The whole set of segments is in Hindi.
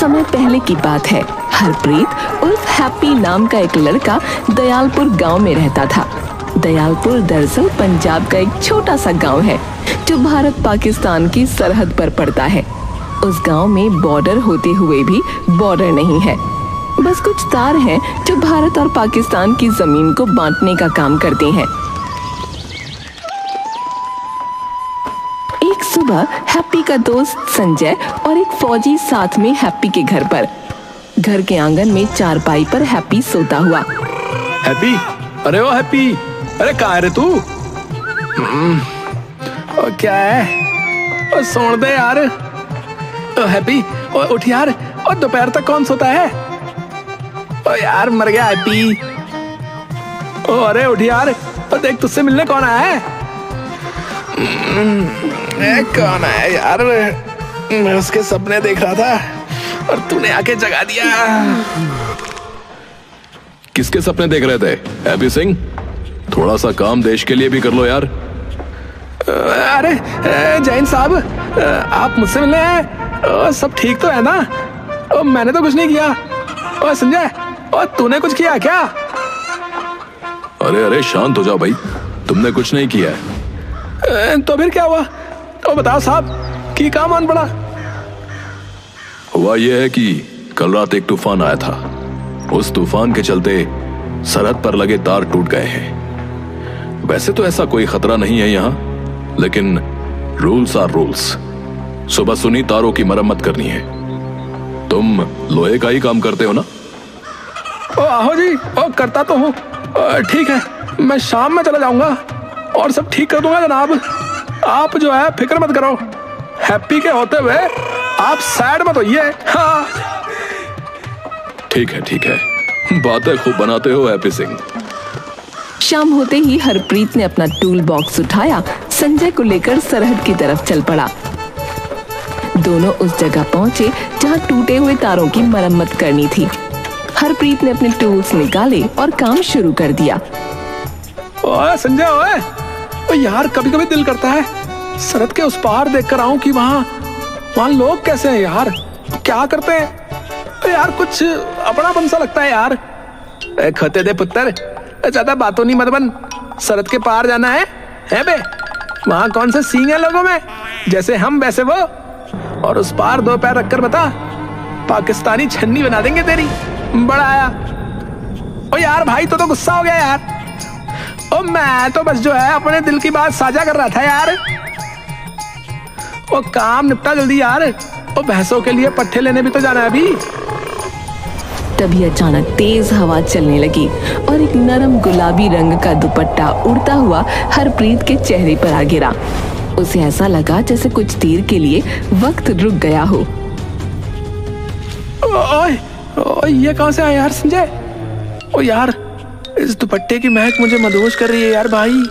समय पहले की बात है। हरप्रीत उर्फ हैप्पी नाम का एक लड़का दयालपुर गांव में रहता था। दयालपुर दरअसल पंजाब का एक छोटा सा गांव है जो भारत पाकिस्तान की सरहद पर पड़ता है। उस गांव में बॉर्डर होते हुए भी बॉर्डर नहीं है, बस कुछ तार हैं जो भारत और पाकिस्तान की जमीन को बांटने का काम करते हैं। एक सुबह हैप्पी का दोस्त संजय और एक फौजी साथ में हैप्पी के घर पर। घर के आंगन में चारपाई पर हैप्पी सोता हुआ। हैप्पी, अरे ओ हैप्पी, अरे कहाँ है रे तू? क्या है? ओ सोने दे यार। ओ हैप्पी, ओ उठ यार। और दोपहर तक कौन सोता है? ओ यार मर गया हैप्पी। ओ अरे उठ यार। ओ देख तुझसे मिलने कौन आया है? कौन आया यार? मैं उसके सपने देख रहा था और तूने आके जगा दिया। किसके सपने देख रहे थे हैप्पी सिंह? थोड़ा सा काम देश के लिए भी कर लो यार। अरे जैन साहब, आप मुझसे मिलने हैं? सब ठीक तो है ना? मैंने तो कुछ नहीं किया। और संजय, और तूने कुछ किया क्या? अरे अरे शांत हो जाओ भाई, तुमने कुछ नहीं किया है। तो फिर क्या हुआ? तो बताओ साहब, कि काम आन पड़ा? हुआ यह है कि कल रात एक तूफान आया था। उस तूफान के चलते सरहद पर लगे तार टूट गए हैं। वैसे तो ऐसा कोई खतरा नहीं है यहाँ, लेकिन रूल्स आर रूल्स। सुबह सुनी तारों की मरम्मत करनी है। तुम लोहे का ही काम करते हो ना? ओ आहो जी, ओ करता तो हूँ। ठीक है, मैं शाम में चला जाऊंगा और सब ठीक कर दूंगा जनाब। आप जो है फिक्र मत करो। हैप्पी के होते हुए आप सैड मत होइए। हाँ ठीक है, बातें खूब बनाते हो हैप्पी सिंह। शाम होते ही हरप्रीत ने अपना टूल बॉक्स उठाया, संजय को लेकर सरहद की तरफ चल पड़ा। दोनों उस जगह पहुंचे जहां टूटे हुए तारों की मरम्मत करनी थी। हरप्रीत ने अपने टूल्स निकाले और काम शुरू कर दिया। ओए संजय, ओए यार, कभी कभी दिल करता है सरहद के उस पार देखकर आऊं कि वहाँ लोग कैसे हैं यार, क्या करते हैं। तो यार कुछ अपनापन सा लगता है यार। खते दे पुत्र, ज्यादा बातों नहीं मत बन। सरहद के पार जाना है बे? वहाँ कौन से सींग है लोगों में? जैसे हम वैसे वो। और उस पार दो पैर रखकर बता, पाकिस्तानी छन्नी बना देंगे तेरी। बड़ा आया। ओ यार भाई, तो गुस्सा हो गया यार। ओ मैं तो बस जो है अपने दिल की बात साझा कर रहा था यार। ओ काम निपटा जल्दी यार। ओ भैंसों के लिए पट्ठे लेने भी तो जाना है अभी। तभी अचानक तेज हवा चलने लगी और एक नरम गुलाबी रंग का दुपट्टा उड़ता हुआ हरप्रीत के चेहरे पर आ गिरा। उसे ऐसा लगा जैसे कुछ देर के लिए वक्त रुक गया हो। ओए ये कहां से आया यार संजय? ओ यार, इस दुपट्टे की महक मुझे मदहोश कर रही है यार भाई।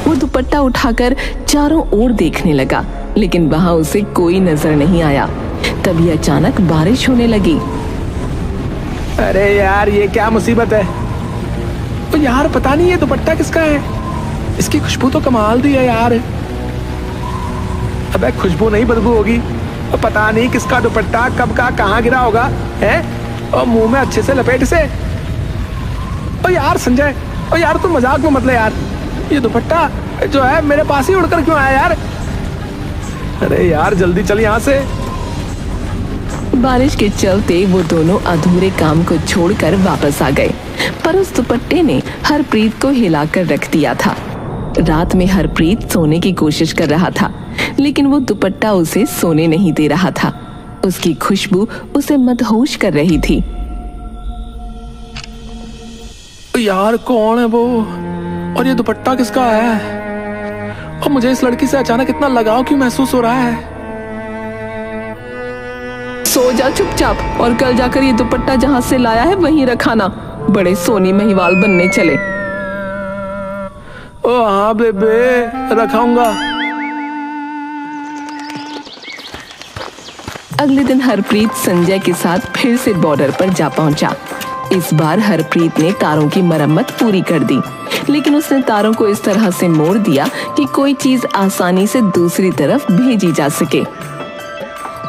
वो दुपट्टा उठाकर चारों ओर देखने लगा, लेकिन वहां उसे कोई नजर नहीं आया। तभी अचानक बारिश होने लगी। अरे यार, ये क्या मुसीबत है? तो यार पता नहीं ये दुपट्टा किसका है। इसकी खुशबू तो कमाल दी है यार। अबे खुशबू नहीं, बदबू होगी। और पता नहीं किसका दुपट्टा कब का कहाँ गिरा होगा है। और मुंह में अच्छे से लपेट से। ओ यार संजय, ओ यार तुम मजाक में मत ले यार। ये दुपट्टा जो है मेरे पास ही उड़कर क्यों आया यार? अरे यार जल्दी चल यहाँ से। बारिश के चलते वो दोनों अधूरे काम को छोड़कर वापस आ गए, पर उस दुपट्टे ने हरप्रीत को हिलाकर रख दिया था। रात में हरप्रीत सोने की कोशिश कर रहा था, लेकिन वो दुपट्टा उसे सोने नहीं दे रहा था। उसकी खुशबू उसे मदहोश कर रही थी। यार कौन है वो? और ये दुपट्टा किसका है? और मुझे इस लड़की से अचानक इतना लगाव क्यों महसूस हो रहा है? सो जा चुपचाप और कल जाकर ये दुपट्टा जहां से लाया है वहीं रखाना। बड़े सोनी महिवाल बनने चले। ओ हाँ बेबे, रखाऊंगा। अगले दिन हरप्रीत संजय के साथ फिर से बॉर्डर पर जा पहुंचा। इस बार हरप्रीत ने तारों की मरम्मत पूरी कर दी, लेकिन उसने तारों को इस तरह से मोड़ दिया कि कोई चीज आसानी से दूसरी तरफ भेजी जा सके।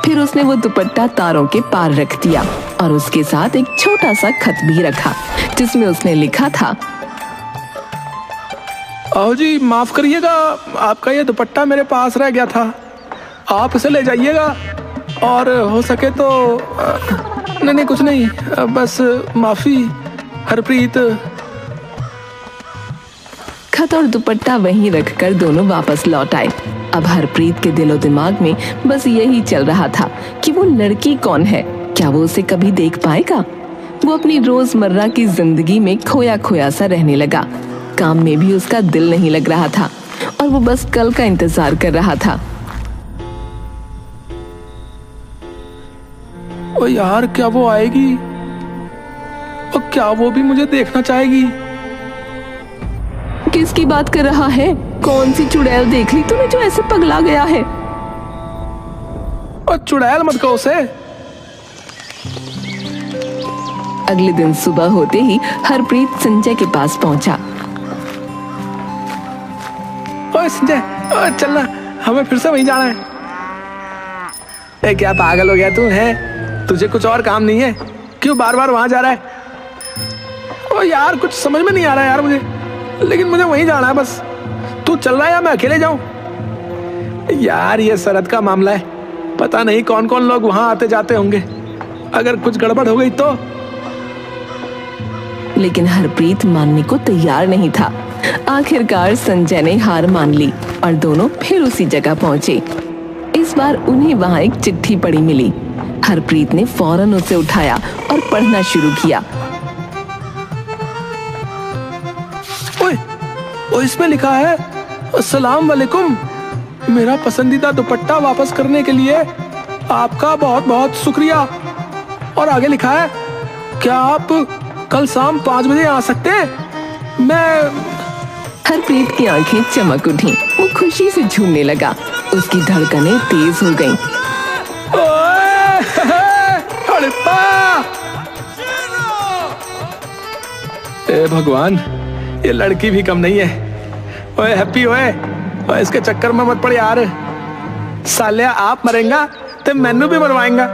फिर उसने वो दुपट्टा तारों के पार रख दिया और उसके साथ एक छोटा सा खत भी रखा जिसमें उसने लिखा था, आओ जी माफ करिएगा, आपका ये दुपट्टा मेरे पास रह गया था, आप इसे ले जाइएगा और हो सके तो नहीं कुछ नहीं, बस माफी हरप्रीत। खत और दुपट्टा वहीं रखकर दोनों वापस लौट आए। अब हरप्रीत के दिलो दिमाग में बस यही चल रहा था कि वो लड़की कौन है, क्या वो उसे कभी देख पाएगा। वो अपनी रोजमर्रा की जिंदगी में खोया खोया सा रहने लगा। काम में भी उसका दिल नहीं लग रहा था और वो बस कल का इंतजार कर रहा था। ओ यार, क्या वो आएगी और क्या वो भी मुझे देखना चाहेगी? किसकी बात कर रहा है? कौन सी चुड़ैल देख ली तूने जो ऐसे पगला गया है? और चुड़ैल मत कहो उसे। अगले दिन सुबह होते ही हरप्रीत संजय के पास पहुंचा। ओए संजय, चलना, हमें फिर से वहीं जाना है। ए, क्या पागल हो गया तू है? तुझे कुछ और काम नहीं है? क्यों बार बार वहां जा रहा है? ओ यार, कुछ समझ में नहीं आ रहा यार मुझे, लेकिन मुझे वहीं जाना है बस। तू चल रहा है या मैं अकेले जाऊं? यार ये शरद का मामला है, पता नहीं कौन कौन लोग वहां आते जाते होंगे, अगर कुछ गड़बड़ हो गई तो। लेकिन हरप्रीत मानने को तैयार नहीं था। आखिरकार संजय ने हार मान ली और दोनों फिर उसी जगह पहुंचे। इस बार उन्हें वहां एक चिट्ठी पड़ी मिली। हरप्रीत ने फौरन उसे उठाया और पढ़ना शुरू किया। ओए, इसमें लिखा है, अस्सलाम वालेकुम, मेरा पसंदीदा दुपट्टा वापस करने के लिए आपका बहुत बहुत शुक्रिया। और आगे लिखा है, क्या आप कल शाम 5 बजे आ सकते हैं? मैं। हरप्रीत की आंखें चमक उठी। वो खुशी से झूमने लगा। उसकी धड़कनें तेज हो गईं। ए भगवान, ये लड़की भी कम नहीं है। ओए हैप्पी, ओए इसके चक्कर में मत पड़ यार। सालिया आप मरेंगा तो मैनू भी मरवाएंगा।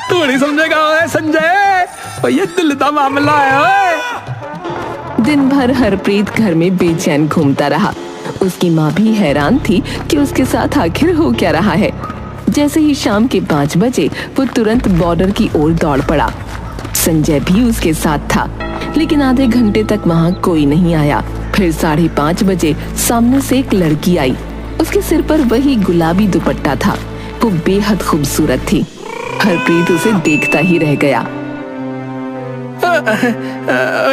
तू नहीं समझेगा ओए संजय, ये दिल का मामला है। ओए दिन भर हरप्रीत घर में बेचैन घूमता रहा। उसकी माँ भी हैरान थी कि उसके साथ आखिर हो क्या रहा है। जैसे ही शाम के 5 बजे वो तुरंत बॉर्डर की ओर दौड़ पड़ा। संजय भी उसके साथ था, लेकिन आधे घंटे तक वहाँ कोई नहीं आया। फिर 5:30 बजे सामने से एक लड़की आई। उसके सिर पर वही गुलाबी दुपट्टा था। वो बेहद खूबसूरत थी। हरप्रीत उसे देखता ही रह गया।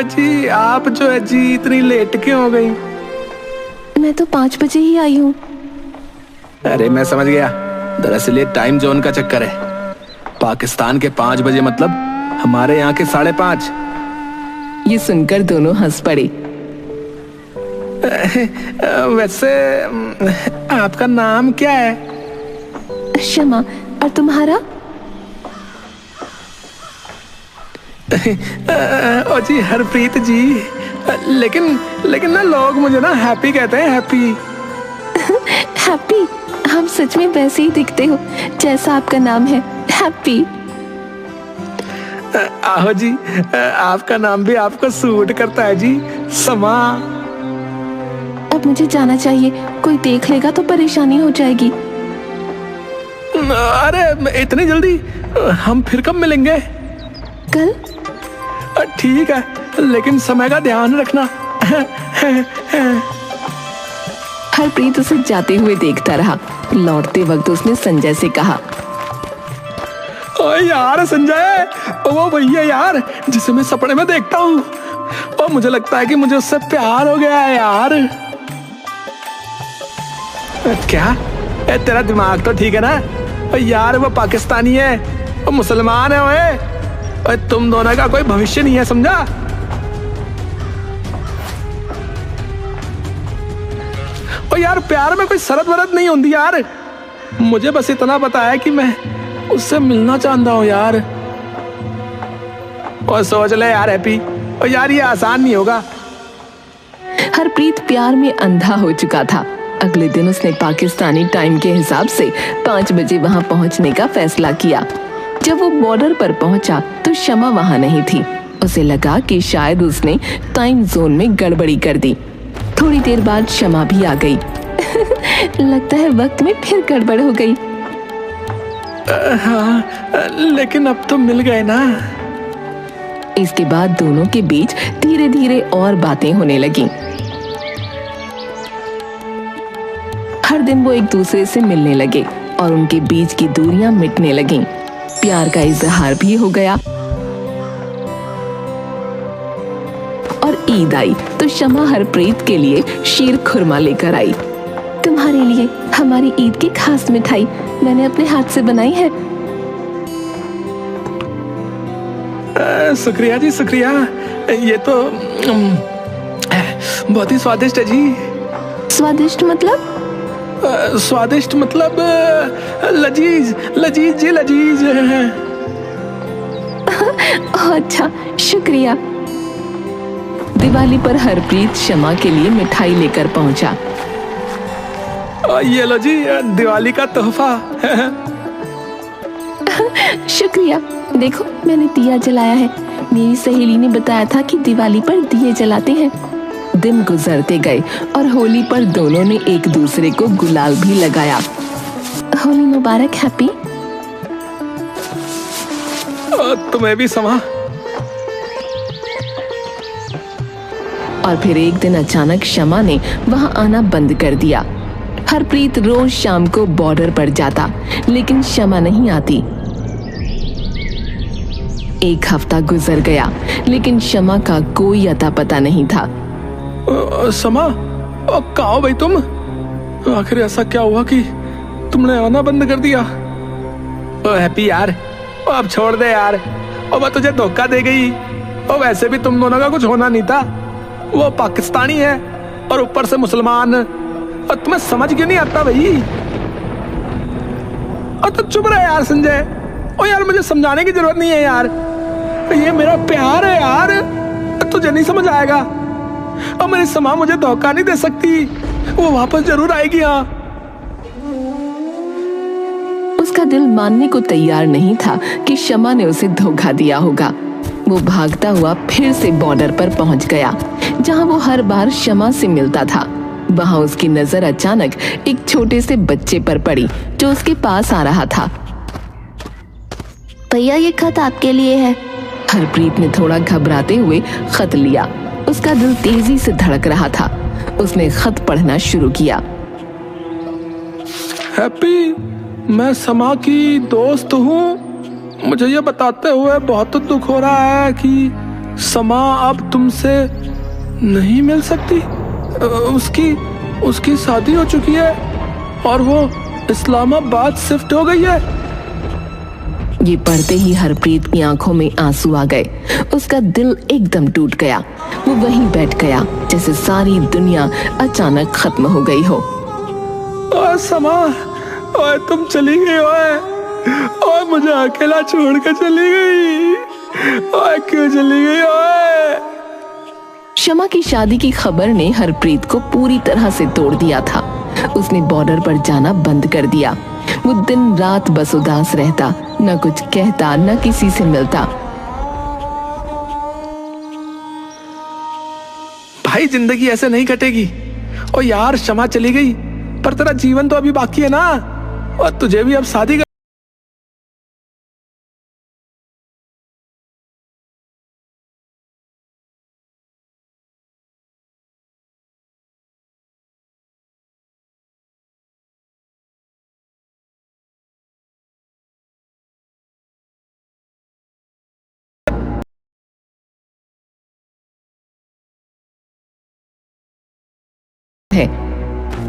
जी आप जो है जी इतनी लेट क्यों हो गई? मैं तो 5 बजे ही आई हूँ। अरे मैं समझ गया, दरअसल ये टाइम जोन का चक्कर है। पाकिस्तान के 5 बजे मतलब हमारे यहाँ के 5:30। ये सुनकर दोनों हंस पड़े। वैसे आपका नाम क्या है? शमा, और तुम्हारा? ओ जी हरप्रीत जी, लेकिन ना लोग मुझे ना हैप्पी कहते हैं, हैप्पी। हैप्पी? हम सच में वैसे ही दिखते हो जैसा आपका नाम है, हैप्पी। आहो जी, आपका नाम भी आपको सूट करता है जी, समा। अब मुझे जाना चाहिए, कोई देख लेगा तो परेशानी हो जाएगी। अरे इतनी जल्दी? हम फिर कब मिलेंगे? कल। ठीक है, लेकिन समय का ध्यान रखना। हरप्रीत उसे जाते हुए देखता रहा। लौटते वक्त उसने संजय से कहा, ओए यार संजय, वो वही है यार जिसे मैं सपने में देखता हूँ। और मुझे लगता है कि मुझे उससे प्यार हो गया है यार। क्या? तेरा दिमाग तो ठीक है ना? यार वो पाकिस्तानी है, वो मुसलमान है। ओए तुम दोनों का कोई भविष्य नहीं है, समझा? और यार प्यार में कोई शरत वरत नहीं होती यार। मुझे बस इतना पता है कि मैं उससे मिलना चाहता हूँ यार। और सोच ले यार हैप्पी, और यार ये आसान नहीं होगा। हरप्रीत प्यार में अंधा हो चुका था। अगले दिन उसने पाकिस्तानी टाइम के हिसाब से 5 बजे वहां पहुंचने का फैसला किया। जब वो बॉर्डर पर पहुंचा तो शमा वहां नहीं थी। उसे लगा कि शायद उसने टाइम जोन में गड़बड़ी कर दी। थोड़ी देर बाद शमा भी आ गई। लगता है वक्त में फिर गड़बड़ हो गई। हाँ, लेकिन अब तो मिल गए ना। इसके बाद दोनों के बीच धीरे धीरे और बातें होने लगीं। हर दिन वो एक दूसरे से मिलने लगे और उनके बीच की दूरियां मिटने लगीं। प्यार का इजहार भी हो गया। और ईद आई तो शमा हरप्रीत के लिए शीर खुरमा लेकर आई। तुम्हारे लिए हमारी ईद की खास मिठाई मैंने अपने हाथ से बनाई है। शुक्रिया जी, शुक्रिया। ये तो बहुत ही स्वादिष्ट है जी। स्वादिष्ट मतलब? स्वादिष्ट मतलब लजीज, लजीज जी, लजीज। अच्छा, शुक्रिया। दिवाली पर हरप्रीत शमा के लिए मिठाई लेकर पहुंचा। ये लो जी, दिवाली का तोहफा। शुक्रिया। देखो, मैंने दिया जलाया है। मेरी सहेली ने बताया था कि दिवाली पर दिए जलाते हैं। दिन गुजरते गए और होली पर दोनों ने एक दूसरे को गुलाल भी लगाया। होली मुबारक हैप्पी। तुम्हें भी समा। और फिर एक दिन अचानक शमा ने वहां आना बंद कर दिया। हरप्रीत रोज शाम को बॉर्डर पर जाता, लेकिन शमा नहीं आती। एक हफ्ता गुजर गया, लेकिन शमा का कोई अता पता नहीं था। समा, कहाँ हो भाई तुम? आखिर ऐसा क्या हुआ कि तुमने आना बंद कर दिया? हैप्पी यार, अब छोड़ दे यार। मैं तुझे धोखा दे गई। वैसे भी तुम दोनों का कुछ होना नहीं था। वो पाकिस्तानी है और ऊपर से मुसलमान। और तुम्हें समझ क्यों नहीं आता भाई? और तो चुप रहे यार संजय। यार मुझे समझाने की जरूरत नहीं है यार। ये मेरा प्यार है यार, तुझे नहीं समझ आएगा। और मेरी समा मुझे धोखा नहीं दे सकती। वो वापस जरूर आएगी। हाँ, उसका दिल मानने को तैयार नहीं था कि शमा ने उसे धोखा दिया होगा। वो भागता हुआ फिर से बॉर्डर पर पहुंच गया, जहां वो हर बार शमा से मिलता था। वहां उसकी नजर अचानक एक छोटे से बच्चे पर पड़ी जो उसके पास आ रहा था। भैया, ये खत आपके लिए है। हरप्रीत ने थोड़ा घबराते हुए खत लिया। उसका दिल तेजी से धड़क रहा था। उसने खत पढ़ना शुरू किया। हैप्पी, मैं समा की दोस्त हूँ। मुझे ये बताते हुए बहुत दुख हो रहा है कि समा अब तुमसे नहीं मिल सकती। उसकी शादी हो चुकी है और वो इस्लामाबाद शिफ्ट हो गई है। ये पढ़ते ही हरप्रीत की आंखों में आंसू आ गए। उसका दिल एकदम टूट गया। वो वहीं बैठ गया जैसे सारी दुनिया अचानक खत्म हो गई हो। ओए समा, ओए तुम चली गई। ओए मुझे अकेला छोड़ कर चली गई। ओए क्यों चली गई? ओए शमा की शादी की खबर ने हरप्रीत को पूरी तरह से तोड़ दिया था। उसने बॉर्डर पर जाना बंद कर दिया। वो दिन रात बस उदास रहता, न कुछ कहता, न किसी से मिलता। भाई, जिंदगी ऐसे नहीं कटेगी। ओ यार, शमा चली गई पर तेरा जीवन तो अभी बाकी है ना। और तुझे भी अब शादी है।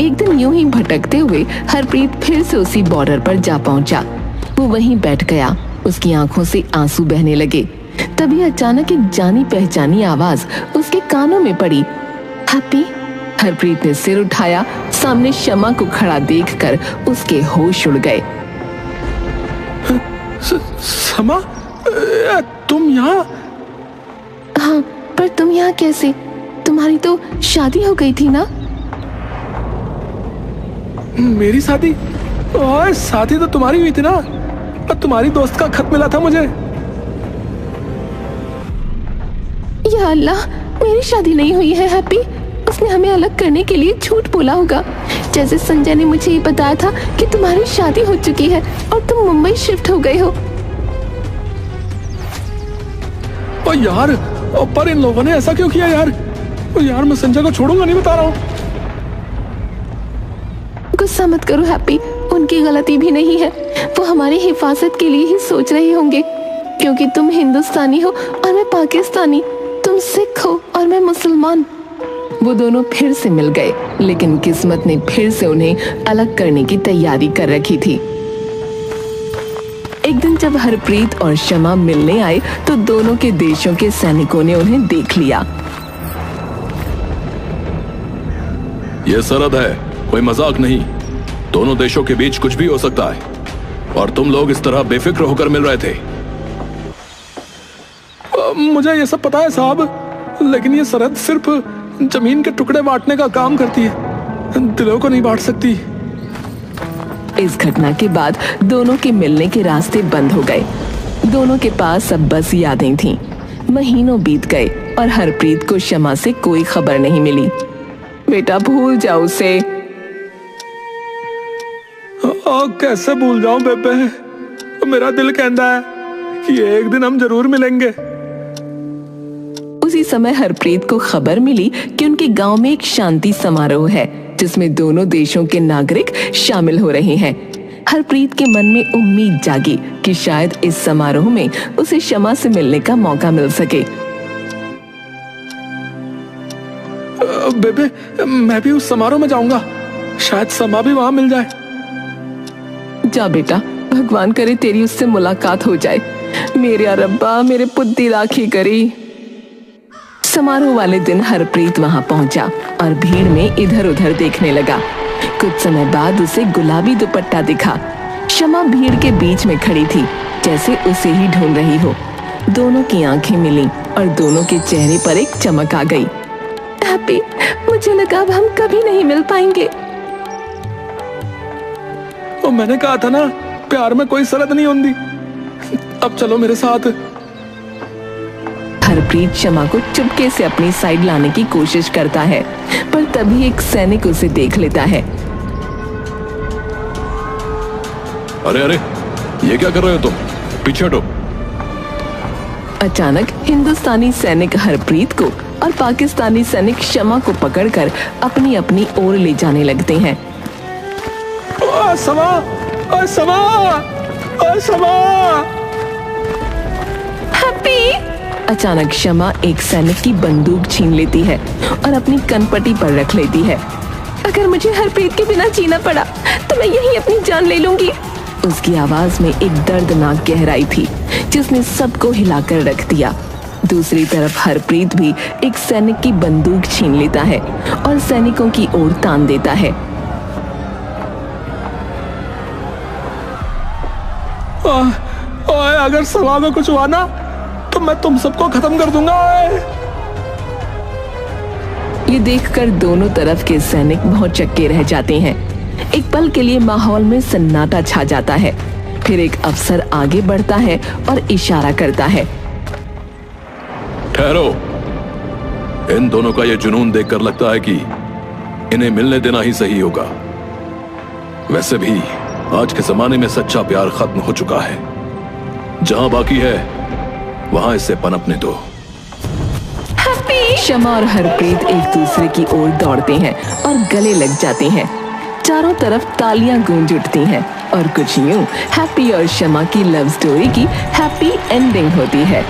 एक दिन यूं ही भटकते हुए हरप्रीत फिर से उसी बॉर्डर पर जा पहुंचा। वो वहीं बैठ गया। उसकी आंखों से आंसू बहने लगे। तभी अचानक एक जानी पहचानी आवाज उसके कानों में पड़ी। हैप्पी। हरप्रीत ने सिर उठाया। सामने शमा को खड़ा देखकर उसके होश उड़ गए। समा, तुम यहाँ? हाँ, पर तुम यहाँ कैसे? तुम्हारी तो शादी हो गई थी ना? मेरी शादी? ओए शादी तो तुम्हारी हुई थी ना, और तुम्हारी दोस्त का खत मिला था मुझे। या अल्लाह, मेरी शादी नहीं हुई है हैप्पी। उसने हमें अलग करने के लिए झूठ बोला होगा। जैसे संजय ने मुझे ये बताया था कि तुम्हारी शादी हो चुकी है और तुम मुंबई शिफ्ट हो गए हो। ओ यार, पर इन लोगों ने ऐसा क्यों किया यार? यार मैं संजय को छोड़ूंगा नहीं, बता रहा हूँ। गुस्सा मत करो हैप्पी, उनकी गलती भी नहीं है। वो हमारी हिफाजत के लिए ही सोच रहे होंगे, क्योंकि तुम हिंदुस्तानी हो और मैं पाकिस्तानी, तुम सिख हो और मैं मुसलमान। वो दोनों फिर से मिल गए, लेकिन किस्मत ने फिर से उन्हें अलग करने की तैयारी कर रखी थी। एक दिन जब हरप्रीत और शमा मिलने आए तो दोनों के देशों के सैनिकों ने उन्हें देख लिया। ये सरहद है, कोई मजाक नहीं। दोनों देशों के बीच कुछ भी हो सकता है, और तुम लोग इस तरह बेफिक्र होकर मिल रहे थे। मुझे ये सब पता है साहब, लेकिन ये सरहद सिर्फ जमीन के टुकड़े बांटने का काम करती है, दिलों को नहीं बांट सकती। इस घटना के बाद दोनों के मिलने के रास्ते बंद हो गए। दोनों के पास अब बस यादें थीं। महीनों बीत गए और हरप्रीत को शमा से कोई खबर नहीं मिली। बेटा भूल जाओ उसे। कैसे भूल जाऊं बेबे, मेरा दिल कहता है कि एक दिन हम जरूर मिलेंगे। उसी समय हरप्रीत को खबर मिली कि उनके गांव में एक शांति समारोह है, जिसमें दोनों देशों के नागरिक शामिल हो रहे हैं। हरप्रीत के मन में उम्मीद जागी कि शायद इस समारोह में उसे शमा से मिलने का मौका मिल सके। बेबे, मैं भी उस समारोह में जाऊंगा, शायद शमा भी वहां मिल जाए। जा बेटा, भगवान करे तेरी उससे मुलाकात हो जाए। मेरे रब्बा, मेरे पुत्ती राखी करी। समारोह वाले दिन हरप्रीत वहां पहुंचा और भीड़ में इधर उधर देखने लगा। कुछ समय बाद उसे गुलाबी दुपट्टा दिखा। शमा भीड़ के बीच में खड़ी थी, जैसे उसे ही ढूंढ रही हो। दोनों की आंखें मिली और दोनों के चेहरे पर एक चमक आ गई। हैप्पी, मुझे लगा अब हम कभी नहीं मिल पाएंगे। तो मैंने कहा था ना, प्यार में कोई सरहद नहीं होती। अब चलो मेरे साथ। हरप्रीत शमा को चुपके से अपनी साइड लाने की कोशिश करता है, पर तभी एक सैनिक उसे देख लेता है। अरे अरे, ये क्या कर रहे हो तुम? पीछे हटो। अचानक हिंदुस्तानी सैनिक हरप्रीत को और पाकिस्तानी सैनिक शमा को पकड़कर अपनी अपनी ओर ले जाने लगते हैं। शमा, शमा, शमा। हैप्पी! अचानक शमा एक सैनिक की बंदूक छीन लेती है और अपनी कनपटी पर रख लेती है। अगर मुझे हरप्रीत के बिना जीना पड़ा तो मैं यहीं अपनी जान ले लूंगी। उसकी आवाज में एक दर्दनाक गहराई थी, जिसने सबको हिलाकर रख दिया। दूसरी तरफ हरप्रीत भी एक सैनिक की बंदूक छीन लेता है और सैनिकों की ओर तान देता है। अगर शमा को कुछ हुआ ना तो मैं तुम सबको खत्म कर दूंगा। ये देखकर दोनों तरफ के सैनिक बहुत चक्के रह जाते हैं। एक पल के लिए माहौल में सन्नाटा छा जाता है। फिर एक अफसर आगे बढ़ता है और इशारा करता है। ठहरो। इन दोनों का ये जुनून देखकर लगता है कि इन्हें मिलने देना ही सही होगा। वैसे भी आज के जमाने में सच्चा प्यार खत्म हो चुका है। जहां बाकी है वहां इसे पनपने दो। शमा और हरप्रीत एक दूसरे की ओर दौड़ते हैं और गले लग जाते हैं। चारों तरफ तालियां गूंज उठती हैं और कुछ यूं हैप्पी और शमा की लव स्टोरी की हैप्पी एंडिंग होती है।